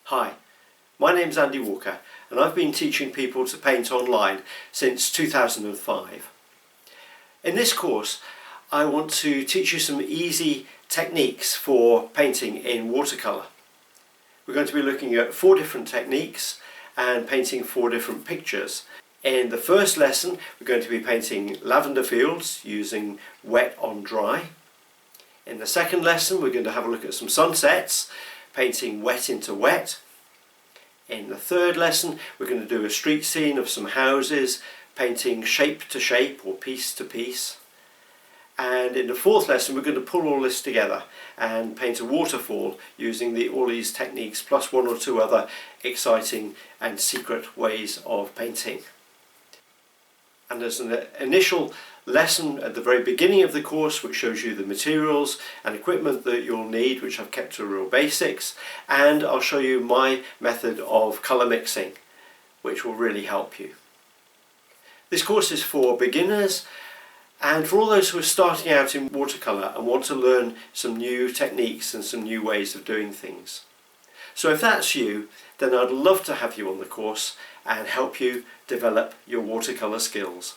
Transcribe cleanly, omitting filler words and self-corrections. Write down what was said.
Hi, my name's Andy Walker and I've been teaching people to paint online since 2005. In this course I want to teach you some easy techniques for painting in watercolor. We're going to be looking at 4 different techniques and painting 4 different pictures. In the first lesson we're going to be painting lavender fields using wet on dry. In the second lesson we're going to have a look at some sunsets, painting wet into wet. In the third lesson we're going to do a street scene of some houses, painting shape to shape or piece to piece. And in the fourth lesson we're going to pull all this together and paint a waterfall using all these techniques plus 1 or 2 other exciting and secret ways of painting. And there's an initial lesson at the very beginning of the course which shows you the materials and equipment that you'll need, which I've kept to real basics, and I'll show you my method of colour mixing which will really help you. This course is for beginners and for all those who are starting out in watercolour and want to learn some new techniques and some new ways of doing things. So if that's you, then I'd love to have you on the course and help you develop your watercolour skills.